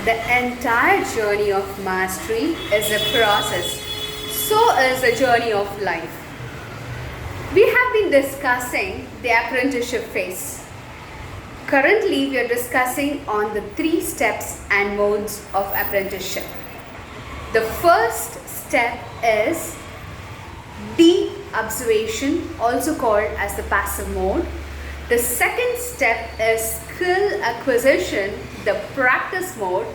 The entire journey of mastery is a process. So is the journey of life. We have been discussing the apprenticeship phase. Currently, we are discussing on the 3 steps and modes of apprenticeship. The first step is deep observation, also called as the passive mode. The second step is skill acquisition, the practice mode.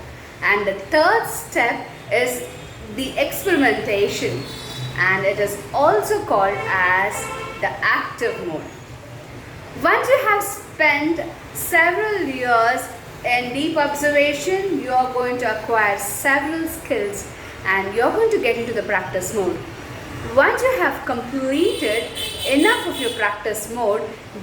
And the third step is the experimentation, and it is also called as the active mode. Once you have spent several years in deep observation, you are going to acquire several skills and you are going to get into the practice mode. Once you have completed enough of your practice mode,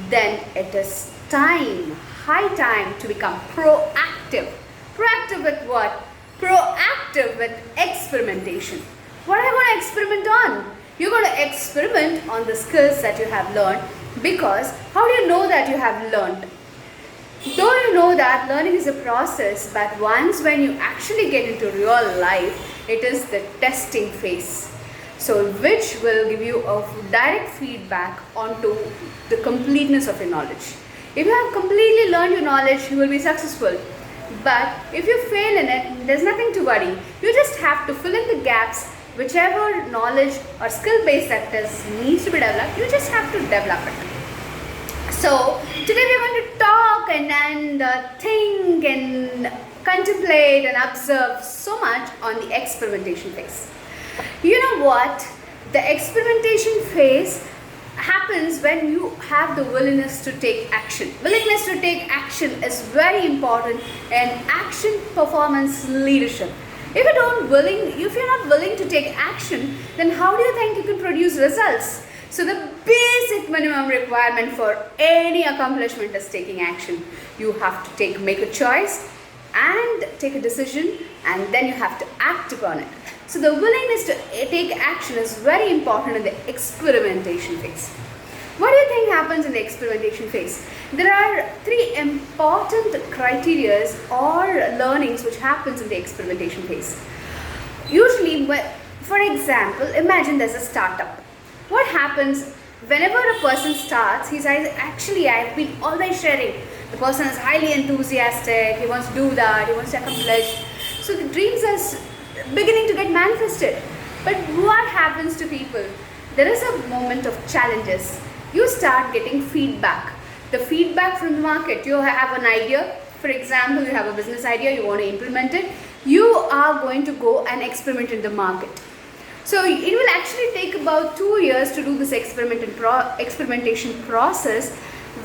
then it is high time to become proactive. Proactive with what? Proactive with experimentation. What are you going to experiment on? You're going to experiment on the skills that you have learned, because how do you know that you have learned? Though you know that learning is a process, but once when you actually get into real life, it is the testing phase. So which will give you a direct feedback onto the completeness of your knowledge. If you have completely learned your knowledge, you will be successful. But if you fail in it, there's nothing to worry. You just have to fill in the gaps, whichever knowledge or skill base that needs to be developed, you just have to develop it. So today we're going to talk and think and contemplate and observe so much on the experimentation phase. You know what? The experimentation phase happens when you have the willingness to take action. Willingness to take action is very important in action performance leadership. If you're not willing to take action, then how do you think you can produce results? So the basic minimum requirement for any accomplishment is taking action. You have to make a choice and take a decision, and then you have to act upon it. So the willingness to take action is very important in the experimentation phase. What do you think happens in the experimentation phase? There are 3 important criteria or learnings which happens in the experimentation phase. Usually, for example, imagine there's a startup. What happens whenever a person starts, he says, actually I've been always sharing. The person is highly enthusiastic, he wants to do that, he wants to accomplish. So the dreams are beginning to get manifested. But what happens to people? There is a moment of challenges. You start getting feedback. The feedback from the market. You have an idea. For example, you have a business idea, you want to implement it. You are going to go and experiment in the market. So it will actually take about 2 years to do this experimentation process,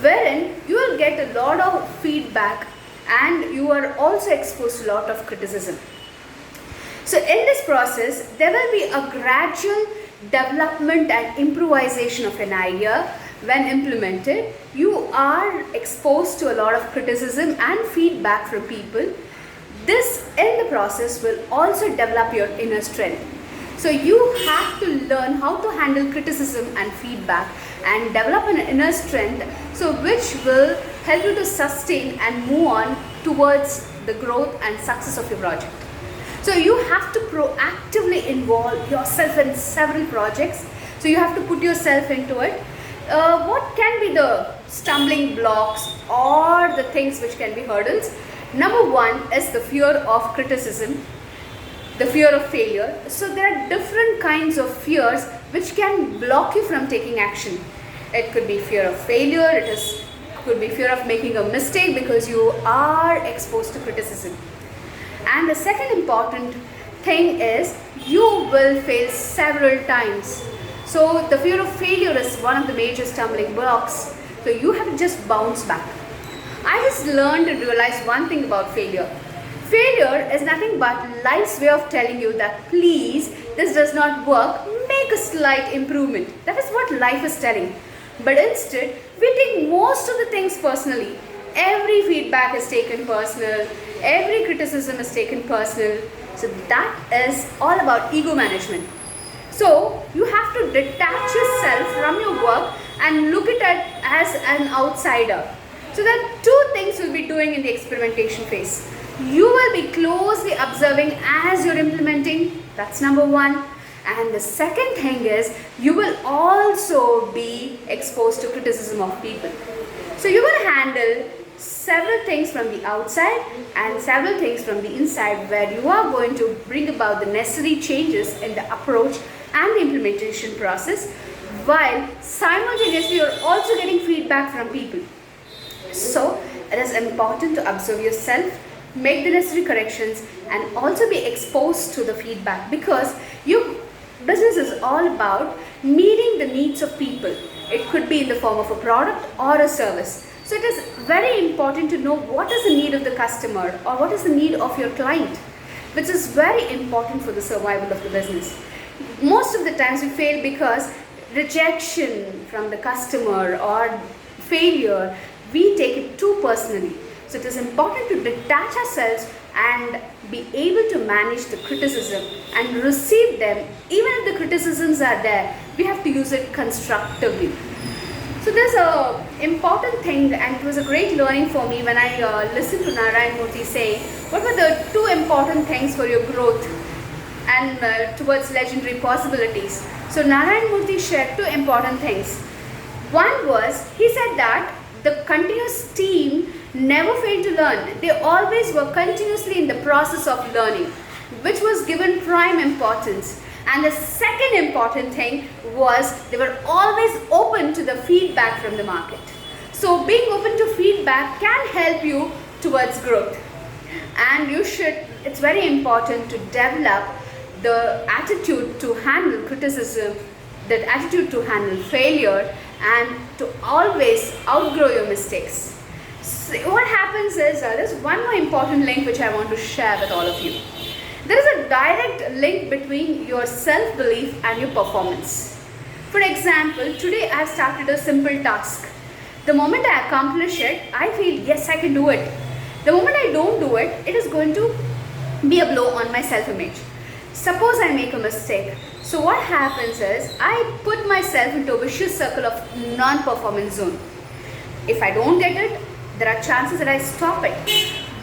wherein you will get a lot of feedback and you are also exposed to a lot of criticism. So in this process, there will be a gradual development and improvisation of an idea. When implemented, you are exposed to a lot of criticism and feedback from people. This in the process will also develop your inner strength. So you have to learn how to handle criticism and feedback and develop an inner strength, so which will help you to sustain and move on towards the growth and success of your project. So you have to proactively involve yourself in several projects. So you have to put yourself into it. What can be the stumbling blocks or the things which can be hurdles? Number 1 is the fear of criticism, the fear of failure. So there are different kinds of fears which can block you from taking action. It could be fear of failure, could be fear of making a mistake because you are exposed to criticism. And the second important thing is you will fail several times. So the fear of failure is one of the major stumbling blocks. So you have to just bounce back. I just learned and realized one thing about failure. Failure is nothing but life's way of telling you that please, this does not work, make a slight improvement. That is what life is telling. But instead, we take most of the things personally. Every feedback is taken personal. Every criticism is taken personal. So that is all about ego management. So you have to detach yourself from your work and look at it as an outsider. So there are 2 things you'll be doing in the experimentation phase. You will be closely observing as you're implementing. That's number one. And the second thing is you will also be exposed to criticism of people. So you will handle several things from the outside and several things from the inside, where you are going to bring about the necessary changes in the approach and the implementation process, while simultaneously you're also getting feedback from people. So it is important to observe yourself, make the necessary corrections, and also be exposed to the feedback, because your business is all about meeting the needs of people. It could be in the form of a product or a service. So it is very important to know what is the need of the customer or what is the need of your client, which is very important for the survival of the business. Most of the times we fail because rejection from the customer or failure, we take it too personally. So it is important to detach ourselves and be able to manage the criticism and receive them. Even if the criticisms are there, we have to use it constructively. So there's a important thing, and it was a great learning for me when I listened to Narayan Murthy saying, what were the two important things for your growth and towards legendary possibilities. So Narayan Murthy shared two important things. One was, he said that the continuous team never failed to learn. They always were continuously in the process of learning, which was given prime importance. And the second important thing was they were always open to the feedback from the market. So being open to feedback can help you towards growth. And it's very important to develop the attitude to handle criticism, the attitude to handle failure, and to always outgrow your mistakes. So what happens is, there's one more important link which I want to share with all of you. There is a direct link between your self-belief and your performance. For example, today I have started a simple task. The moment I accomplish it, I feel, yes, I can do it. The moment I don't do it, it is going to be a blow on my self-image. Suppose I make a mistake. So what happens is, I put myself into a vicious circle of non-performance zone. If I don't get it, there are chances that I stop it.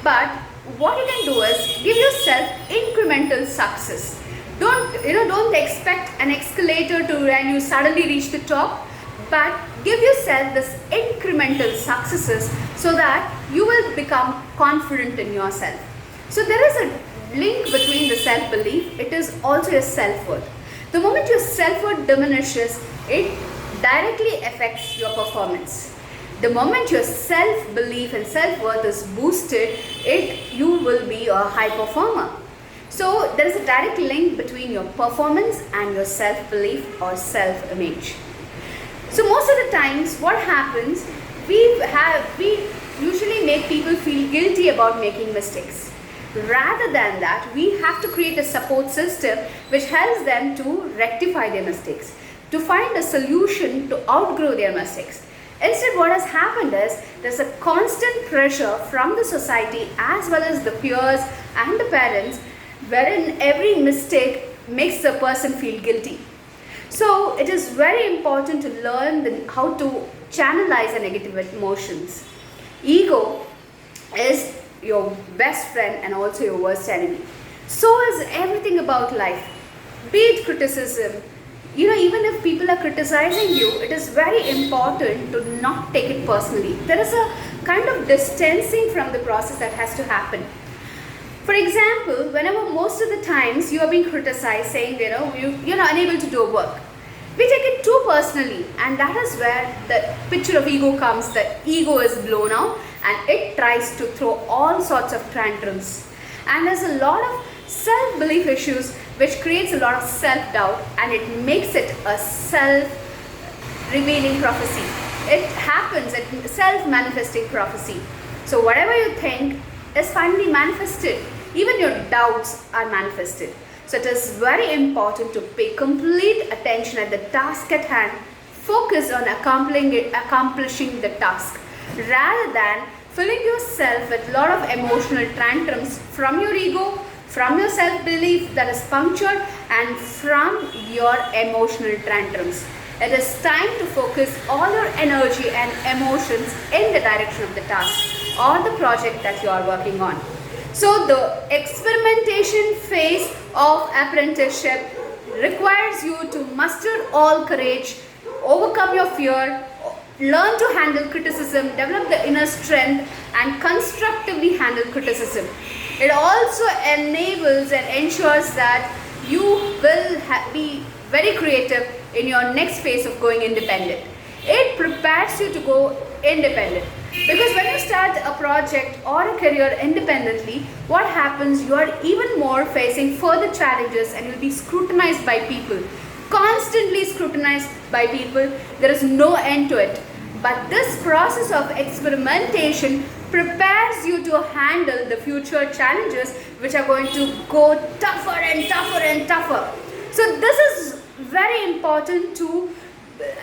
But what you can do is give yourself incremental success. Don't expect an escalator and you suddenly reach the top, but give yourself this incremental successes so that you will become confident in yourself. So there is a link between the self-belief. It is also your self-worth. The moment your self-worth diminishes, it directly affects your performance. The moment your self-belief and self-worth is boosted, you will be a high performer. So there is a direct link between your performance and your self-belief or self-image. So most of the times what happens, we usually make people feel guilty about making mistakes. Rather than that, we have to create a support system which helps them to rectify their mistakes, to find a solution to outgrow their mistakes. Instead, what has happened is, there's a constant pressure from the society as well as the peers and the parents, wherein every mistake makes the person feel guilty. So it is very important to learn how to channelize the negative emotions. Ego is your best friend and also your worst enemy. So is everything about life. Be it criticism, even if people are criticizing you, it is very important to not take it personally. There is a kind of distancing from the process that has to happen. For example, whenever most of the times you are being criticized saying, you're not unable to do work, we take it too personally, and that is where the picture of ego comes. The ego is blown out and it tries to throw all sorts of tantrums. And there's a lot of self-belief issues which creates a lot of self-doubt, and it makes it a self-revealing prophecy. It happens, it's self-manifesting prophecy. So whatever you think is finally manifested. Even your doubts are manifested. So it is very important to pay complete attention at the task at hand, focus on accomplishing the task, rather than filling yourself with a lot of emotional tantrums from your ego, from your self-belief that is punctured, and from your emotional tantrums. It is time to focus all your energy and emotions in the direction of the task or the project that you are working on. So the experimentation phase of apprenticeship requires you to muster all courage, overcome your fear, learn to handle criticism, develop the inner strength, and constructively handle criticism. It also enables and ensures that you will be very creative in your next phase of going independent. It prepares you to go independent, because when you start a project or a career independently, what happens, you are even more facing further challenges and you'll be scrutinized by people, constantly scrutinized by people. There is no end to it. But this process of experimentation prepares you to handle the future challenges, which are going to go tougher and tougher and tougher. So this is very important to,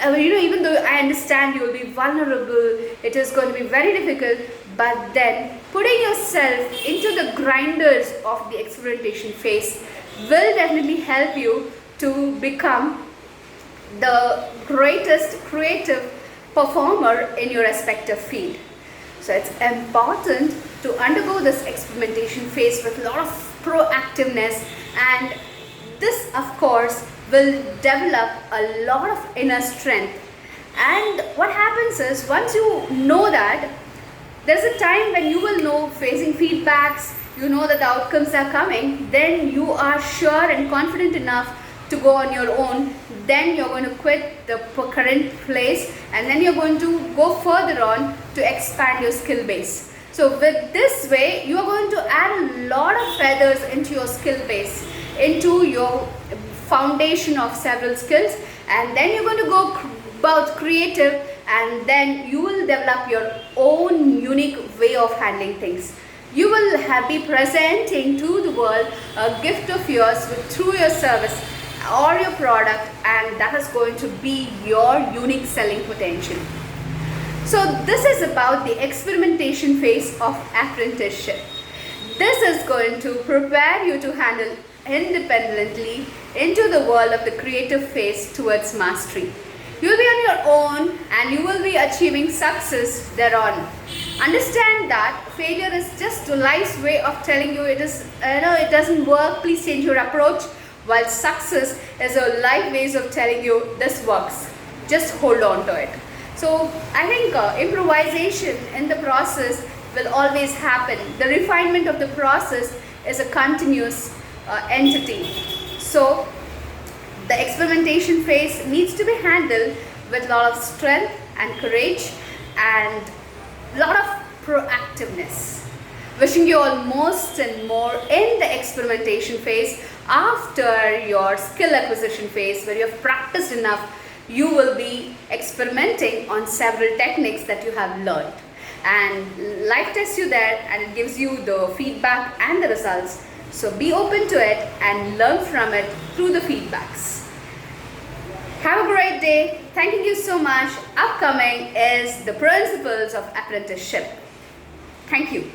even though I understand you will be vulnerable, it is going to be very difficult, but then putting yourself into the grinders of the experimentation phase will definitely help you to become the greatest creative performer in your respective field. So it's important to undergo this experimentation phase with a lot of proactiveness, and this of course will develop a lot of inner strength. And what happens is, once you know that, there's a time when you will know facing feedbacks, you know that the outcomes are coming, then you are sure and confident enough to go on your own. Then you're going to quit the current place, and then you're going to go further on to expand your skill base. So with this way, you are going to add a lot of feathers into your skill base, into your foundation of several skills, and then you're going to go about creative, and then you will develop your own unique way of handling things. You will be presenting to the world a gift of yours through your service or your product, and that is going to be your unique selling potential. So this is about the experimentation phase of apprenticeship. This is going to prepare you to handle independently into the world of the creative phase towards mastery. You will be on your own and you will be achieving success thereon. Understand that failure is just life's way of telling you it doesn't work, please change your approach, while success is a life ways of telling you this works, just hold on to it. So I think improvisation in the process will always happen. The refinement of the process is a continuous entity. So the experimentation phase needs to be handled with a lot of strength and courage and a lot of proactiveness. Wishing you all most and more in the experimentation phase. After your skill acquisition phase, where you have practiced enough, you will be experimenting on several techniques that you have learned, and life tests you there and it gives you the feedback and the results. So be open to it and learn from it through the feedbacks. Have a great day. Thank you so much. Upcoming is the principles of apprenticeship. Thank you.